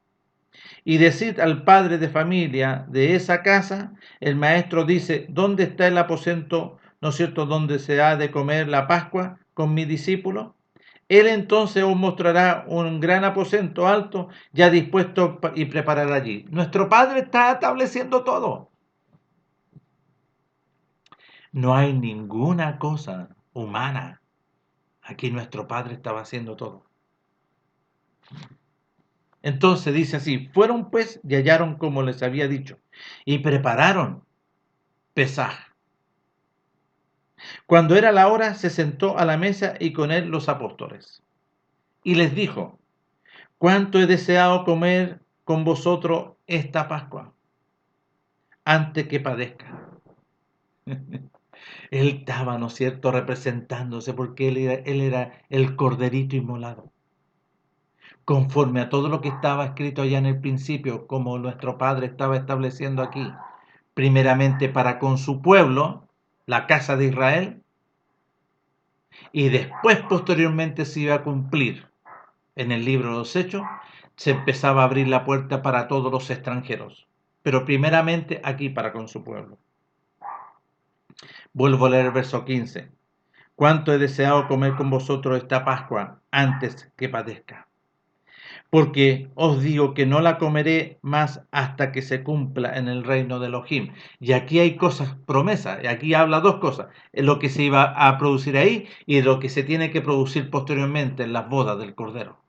Y decid al padre de familia de esa casa, el maestro dice, ¿dónde está el aposento, no es cierto, donde se ha de comer la Pascua con mi discípulo? Él entonces os mostrará un gran aposento alto, ya dispuesto y preparará allí. Nuestro Padre está estableciendo todo. No hay ninguna cosa humana Aquí nuestro Padre estaba haciendo todo. Entonces dice así, fueron pues y hallaron como les había dicho, y prepararon Pesaj. Cuando era la hora, se sentó a la mesa y con él los apóstoles. Y les dijo, cuánto he deseado comer con vosotros esta Pascua, antes que padezca. Él estaba, ¿no es cierto?, representándose porque él era el corderito inmolado. Conforme a todo lo que estaba escrito allá en el principio, como nuestro Padre estaba estableciendo aquí, primeramente para con su pueblo, la casa de Israel, y después posteriormente se iba a cumplir en el libro de los Hechos, se empezaba a abrir la puerta para todos los extranjeros, pero primeramente aquí para con su pueblo. Vuelvo a leer el verso 15. Cuánto he deseado comer con vosotros esta Pascua antes que padezca. Porque os digo que no la comeré más hasta que se cumpla en el reino de Elohim. Y aquí hay cosas, promesas, y aquí habla dos cosas, lo que se iba a producir ahí y lo que se tiene que producir posteriormente en las bodas del Cordero.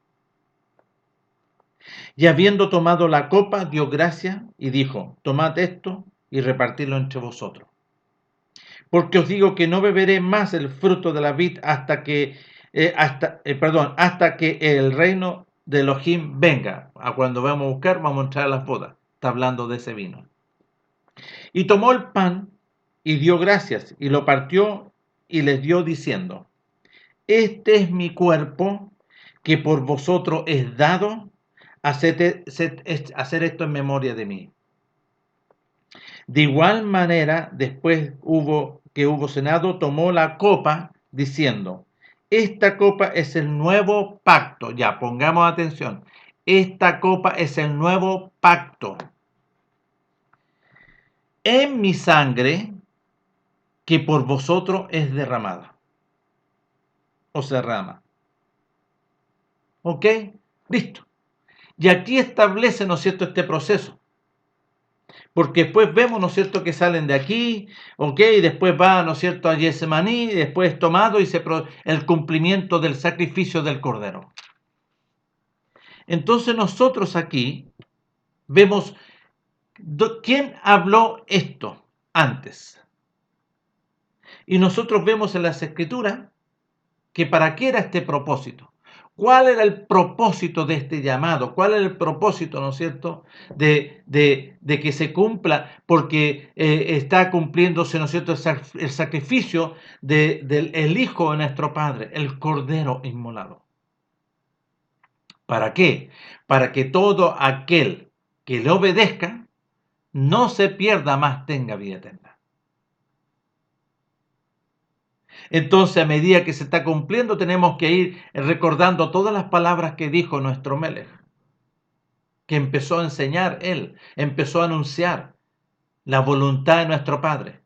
Y habiendo tomado la copa, dio gracias y dijo, tomad esto y repartidlo entre vosotros. Porque os digo que no beberé más el fruto de la vid hasta que el reino de Elohim venga. A cuando vamos a buscar, vamos a entrar a las bodas. Está hablando de ese vino. Y tomó el pan y dio gracias y lo partió y les dio diciendo, este es mi cuerpo que por vosotros es dado, hacer esto en memoria de mí. De igual manera, después que hubo cenado, tomó la copa diciendo, esta copa es el nuevo pacto. Ya, pongamos atención. Esta copa es el nuevo pacto en mi sangre que por vosotros es derramada. O se derrama. ¿Ok? Listo. Y aquí establece, ¿no es cierto?, este proceso. Porque después vemos, ¿no es cierto?, que salen de aquí, ¿ok? Y después va, ¿no es cierto?, a Getsemaní, y después es tomado y el cumplimiento del sacrificio del Cordero. Entonces nosotros aquí vemos quién habló esto antes. Y nosotros vemos en las Escrituras que para qué era este propósito. ¿Cuál era el propósito de este llamado? ¿Cuál era el propósito, ¿no es cierto?, de que se cumpla, porque está cumpliéndose, ¿no es cierto?, el sacrificio del Hijo de nuestro Padre, el Cordero inmolado. ¿Para qué? Para que todo aquel que le obedezca no se pierda, más tenga vida eterna. Entonces, a medida que se está cumpliendo, tenemos que ir recordando todas las palabras que dijo nuestro Melech, que empezó a enseñar él, empezó a anunciar la voluntad de nuestro Padre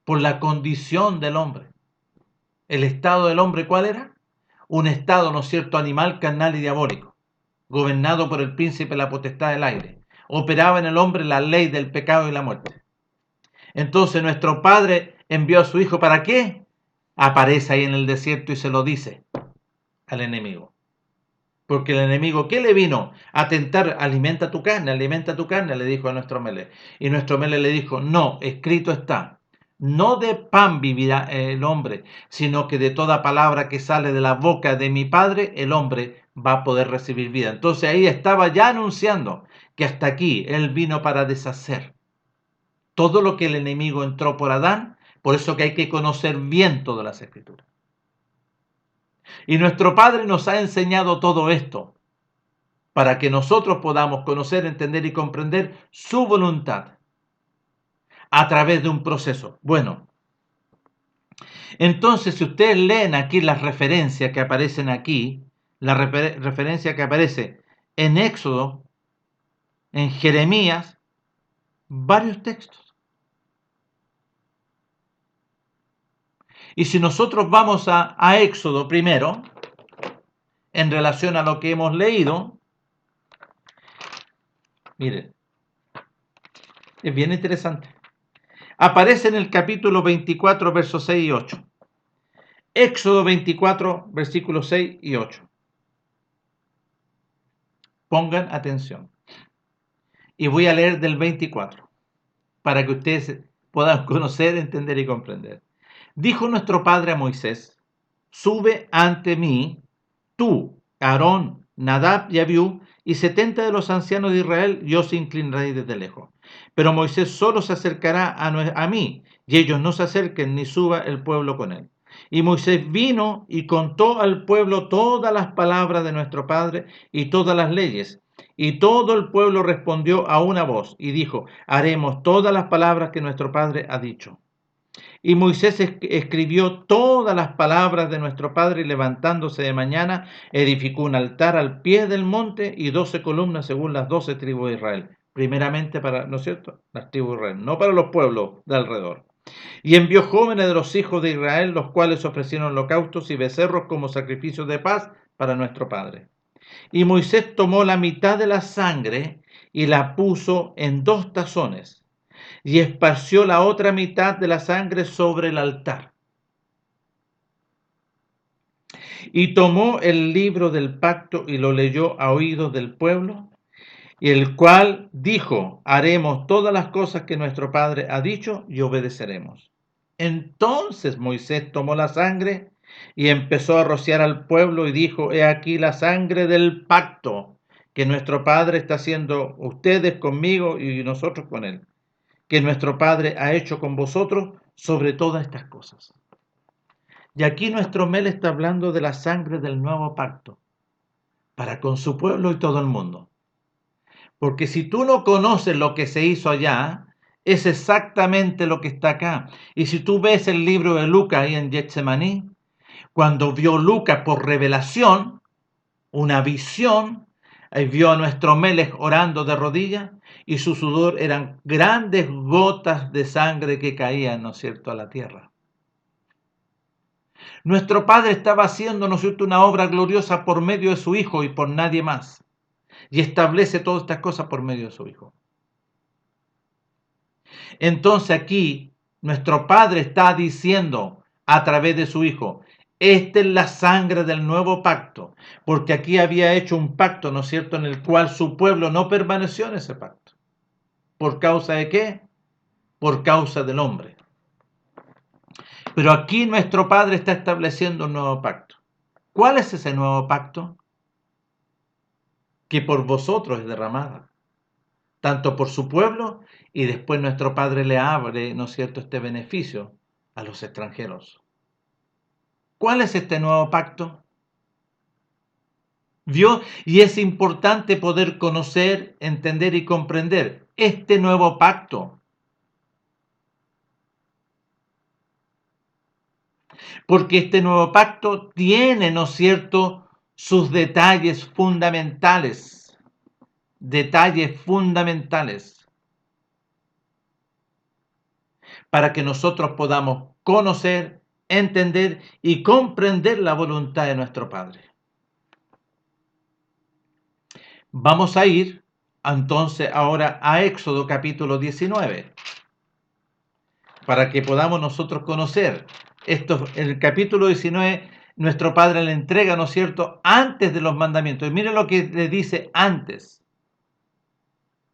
por la condición del hombre. ¿El estado del hombre cuál era? Un estado, ¿no es cierto?, animal, carnal y diabólico, gobernado por el príncipe de la potestad del aire. Operaba en el hombre la ley del pecado y la muerte. Entonces nuestro Padre envió a su Hijo, ¿para qué? Aparece ahí en el desierto y se lo dice al enemigo. Porque el enemigo, ¿qué le vino? A tentar, alimenta tu carne, le dijo a nuestro Melech. Y nuestro Melech le dijo, no, escrito está, no de pan vivirá el hombre, sino que de toda palabra que sale de la boca de mi Padre, el hombre va a poder recibir vida. Entonces ahí estaba ya anunciando que hasta aquí él vino para deshacer todo lo que el enemigo entró por Adán. Por eso que hay que conocer bien todas las Escrituras. Y nuestro Padre nos ha enseñado todo esto para que nosotros podamos conocer, entender y comprender su voluntad a través de un proceso. Bueno, entonces si ustedes leen aquí las referencias que aparecen aquí, la referencia que aparece en Éxodo, en Jeremías, varios textos. Y si nosotros vamos a Éxodo primero, en relación a lo que hemos leído, miren, es bien interesante. Aparece en el capítulo 24, versos 6 y 8. Éxodo 24, versículos 6 y 8. Pongan atención. Y voy a leer del 24, para que ustedes puedan conocer, entender y comprender. Dijo nuestro padre a Moisés: sube ante mí, tú, Aarón, Nadab y Abiú, y 70 de los ancianos de Israel, yo se inclinaré desde lejos. Pero Moisés solo se acercará a mí, y ellos no se acerquen, ni suba el pueblo con él. Y Moisés vino y contó al pueblo todas las palabras de nuestro padre y todas las leyes. Y todo el pueblo respondió a una voz y dijo: haremos todas las palabras que nuestro padre ha dicho. Y Moisés escribió todas las palabras de nuestro padre, y levantándose de mañana, edificó un altar al pie del monte y 12 columnas según las 12 tribus de Israel. Primeramente para, ¿no es cierto?, las tribus de Israel, no para los pueblos de alrededor. Y envió jóvenes de los hijos de Israel, los cuales ofrecieron holocaustos y becerros como sacrificios de paz para nuestro padre. Y Moisés tomó la mitad de la sangre y la puso en 2 tazones, y esparció la otra mitad de la sangre sobre el altar. Y tomó el libro del pacto y lo leyó a oídos del pueblo, y el cual dijo: haremos todas las cosas que nuestro padre ha dicho y obedeceremos. Entonces Moisés tomó la sangre y empezó a rociar al pueblo y dijo: he aquí la sangre del pacto que nuestro padre está haciendo, ustedes conmigo y nosotros con él, que nuestro padre ha hecho con vosotros sobre todas estas cosas. Y aquí nuestro Mel está hablando de la sangre del nuevo pacto para con su pueblo y todo el mundo. Porque si tú no conoces lo que se hizo allá, es exactamente lo que está acá. Y si tú ves el libro de Lucas ahí en Getsemaní, cuando vio Lucas por revelación, una visión, vio a nuestro Melech orando de rodillas, y su sudor eran grandes gotas de sangre que caían, ¿no es cierto?, a la tierra. Nuestro Padre estaba haciendo, ¿no es cierto?, una obra gloriosa por medio de su Hijo y por nadie más. Y establece todas estas cosas por medio de su Hijo. Entonces aquí nuestro Padre está diciendo a través de su Hijo: esta es la sangre del nuevo pacto, porque aquí había hecho un pacto, ¿no es cierto?, en el cual su pueblo no permaneció en ese pacto. ¿Por causa de qué? Por causa del hombre. Pero aquí nuestro Padre está estableciendo un nuevo pacto. ¿Cuál es ese nuevo pacto? Que por vosotros es derramada, tanto por su pueblo, y después nuestro Padre le abre, ¿no es cierto?, este beneficio a los extranjeros. ¿Cuál es este nuevo pacto? ¿Vio? Y es importante poder conocer, entender y comprender este nuevo pacto. Porque este nuevo pacto tiene, ¿no es cierto?, sus detalles fundamentales. Detalles fundamentales. Para que nosotros podamos conocer, entender y comprender la voluntad de nuestro Padre. Vamos a ir entonces ahora a Éxodo capítulo 19, para que podamos nosotros conocer esto. En el capítulo 19 nuestro Padre le entrega, ¿no es cierto?, antes de los mandamientos. Y miren lo que le dice antes.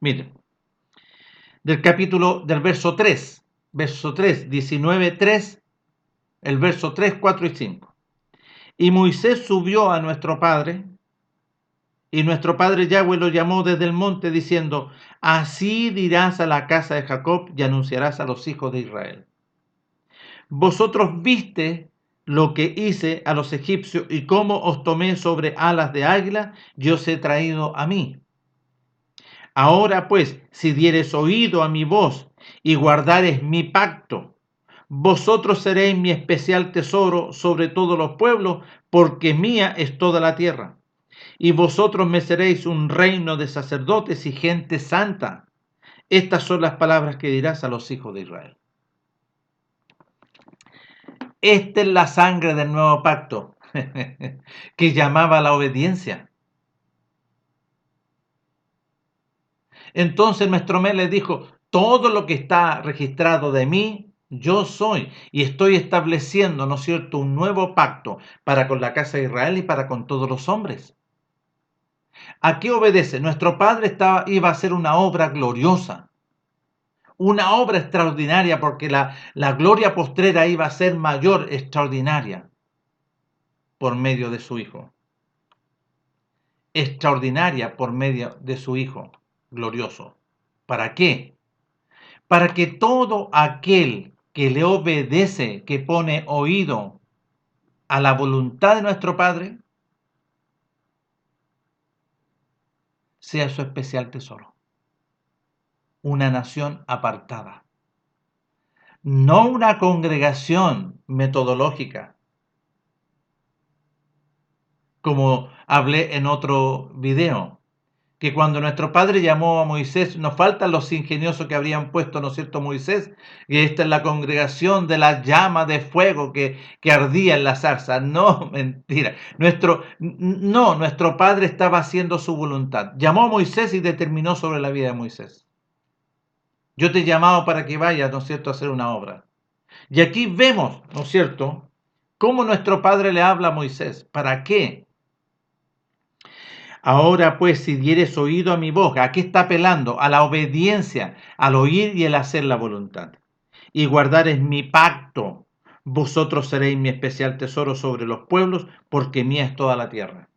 Miren, del verso 3, 19, 3, el verso 3, 4 y 5. Y Moisés subió a nuestro Padre, y nuestro Padre Yahweh lo llamó desde el monte, diciendo: así dirás a la casa de Jacob y anunciarás a los hijos de Israel: vosotros viste lo que hice a los egipcios y cómo os tomé sobre alas de águila, y os he traído a mí. Ahora pues, si diereis oído a mi voz y guardareis mi pacto, vosotros seréis mi especial tesoro sobre todos los pueblos, porque mía es toda la tierra. Y vosotros me seréis un reino de sacerdotes y gente santa. Estas son las palabras que dirás a los hijos de Israel. Esta es la sangre del nuevo pacto que llamaba a la obediencia. Entonces nuestro mes les dijo: todo lo que está registrado de mí Yo soy y estoy estableciendo, ¿no es cierto?, un nuevo pacto para con la casa de Israel y para con todos los hombres. ¿A qué obedece? Nuestro Padre iba a hacer una obra gloriosa, una obra extraordinaria, porque la gloria postrera iba a ser mayor, extraordinaria, por medio de su Hijo. Extraordinaria por medio de su Hijo glorioso. ¿Para qué? Para que todo aquel que le obedece, que pone oído a la voluntad de nuestro Padre, sea su especial tesoro. Una nación apartada. No una congregación metodológica, como hablé en otro video, que cuando nuestro Padre llamó a Moisés, nos faltan los ingeniosos que habrían puesto, ¿no es cierto?, Moisés, que esta es la congregación de la llama de fuego que ardía en la zarza. No, mentira. Nuestro Padre estaba haciendo su voluntad. Llamó a Moisés y determinó sobre la vida de Moisés. Yo te he llamado para que vayas, ¿no es cierto?, a hacer una obra. Y aquí vemos, ¿no es cierto?, cómo nuestro Padre le habla a Moisés. ¿Para qué? Ahora pues, si dieres oído a mi voz, ¿a qué está apelando? A la obediencia, al oír y el hacer la voluntad. Y guardares mi pacto, vosotros seréis mi especial tesoro sobre los pueblos, porque mía es toda la tierra.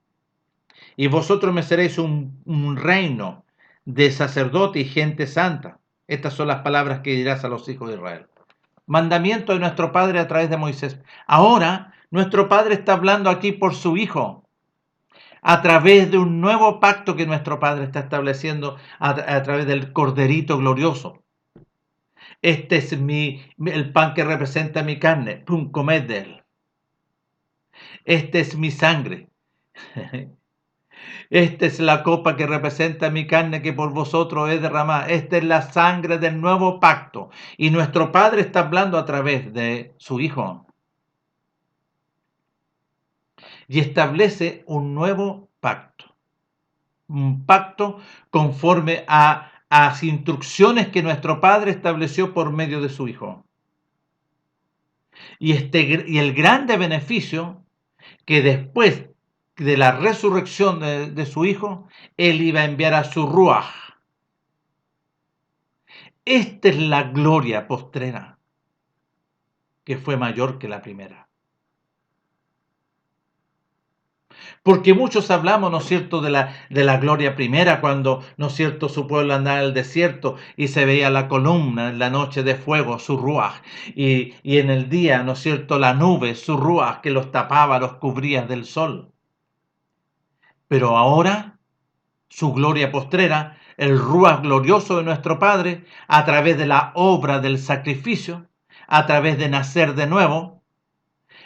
Y vosotros me seréis un reino de sacerdote y gente santa. Estas son las palabras que dirás a los hijos de Israel. Mandamiento de nuestro Padre a través de Moisés. Ahora, nuestro Padre está hablando aquí por su Hijo, a través de un nuevo pacto que nuestro Padre está estableciendo a través del Corderito glorioso. Este es el pan que representa mi carne. Pum, comed de él. Este es mi sangre. Esta es la copa que representa mi carne que por vosotros es derramada. Esta es la sangre del nuevo pacto. Y nuestro Padre está hablando a través de su Hijo. Y establece un nuevo pacto. Un pacto conforme a las instrucciones que nuestro Padre estableció por medio de su Hijo. Y el grande beneficio que después de la resurrección de su Hijo, Él iba a enviar a su Ruaj. Esta es la gloria postrera, que fue mayor que la primera. Porque muchos hablamos, ¿no es cierto?, de la gloria primera, cuando, ¿no es cierto?, su pueblo andaba en el desierto y se veía la columna en la noche de fuego, su ruaj, y en el día, ¿no es cierto?, la nube, su ruaj, que los tapaba, los cubría del sol. Pero ahora, su gloria postrera, el ruaj glorioso de nuestro Padre, a través de la obra del sacrificio, a través de nacer de nuevo,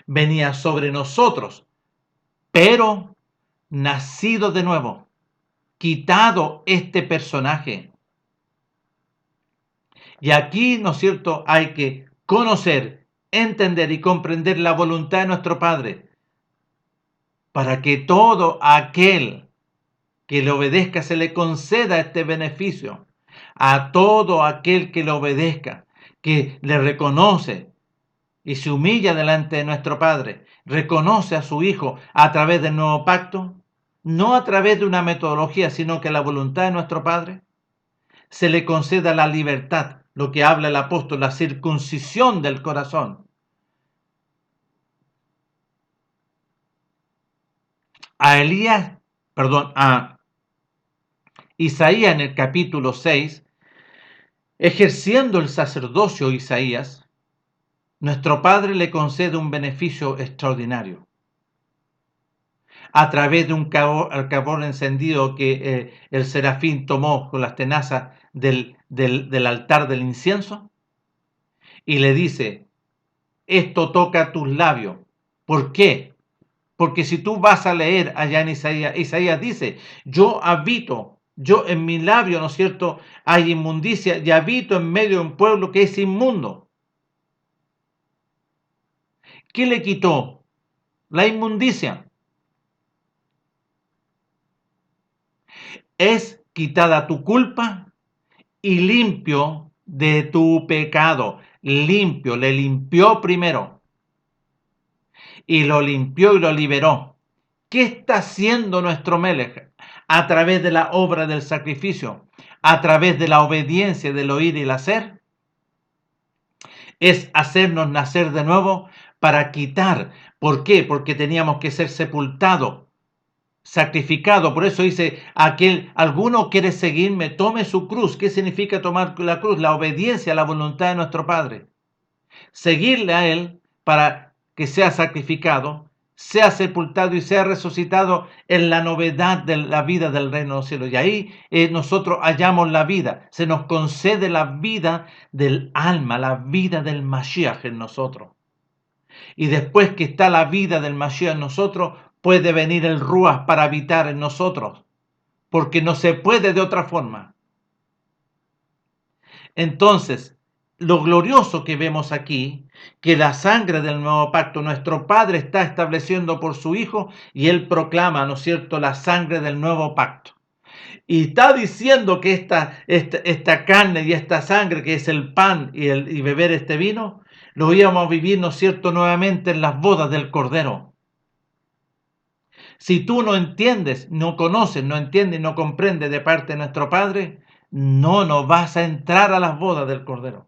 venía sobre nosotros, pero nacido de nuevo, quitado este personaje. Y aquí, ¿no es cierto?, hay que conocer, entender y comprender la voluntad de nuestro Padre, para que todo aquel que le obedezca se le conceda este beneficio. A todo aquel que le obedezca, que le reconoce y se humilla delante de nuestro Padre, reconoce a su Hijo a través del nuevo pacto, no a través de una metodología, sino que la voluntad de nuestro Padre, se le conceda la libertad, lo que habla el apóstol, la circuncisión del corazón. A Isaías en el capítulo 6, ejerciendo el sacerdocio Isaías, nuestro Padre le concede un beneficio extraordinario. A través de un carbón encendido que el serafín tomó con las tenazas del altar del incienso, y le dice, esto toca tus labios. ¿Por qué? Porque si tú vas a leer allá en Isaías dice, yo en mi labio, ¿no es cierto?, hay inmundicia y habito en medio de un pueblo que es inmundo. ¿Qué le quitó? La inmundicia. Es quitada tu culpa y limpio de tu pecado. limpio, le limpió primero y lo limpió y lo liberó. ¿Qué está haciendo nuestro Melech? A través de la obra del sacrificio, a través de la obediencia, del oír y el hacer, es hacernos nacer de nuevo para quitar. ¿Por qué? Porque teníamos que ser sepultados, sacrificado. Por eso dice, alguno quiere seguirme, tome su cruz. ¿Qué significa tomar la cruz? La obediencia a la voluntad de nuestro Padre. Seguirle a Él para que sea sacrificado, sea sepultado y sea resucitado en la novedad de la vida del reino de los cielos. Y ahí nosotros hallamos la vida, se nos concede la vida del alma, la vida del Mashiach en nosotros. Y después que está la vida del Mashiach en nosotros, puede venir el Ruach para habitar en nosotros, porque no se puede de otra forma. Entonces, lo glorioso que vemos aquí, que la sangre del nuevo pacto, nuestro Padre está estableciendo por su Hijo y Él proclama, ¿no es cierto?, la sangre del nuevo pacto. Y está diciendo que esta carne y esta sangre, que es el pan y beber este vino, lo íbamos a vivir, ¿no es cierto?, nuevamente en las bodas del Cordero. Si tú no entiendes, no conoces, no entiendes, no comprendes de parte de nuestro Padre, no vas a entrar a las bodas del Cordero.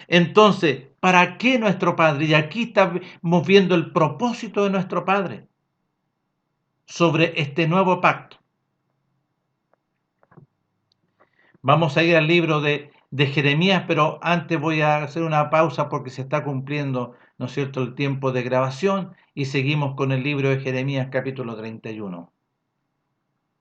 Entonces, ¿para qué nuestro Padre? Y aquí estamos viendo el propósito de nuestro Padre sobre este nuevo pacto. Vamos a ir al libro de Jeremías, pero antes voy a hacer una pausa porque se está cumpliendo, ¿no es cierto?, el tiempo de grabación y seguimos con el libro de Jeremías capítulo 31.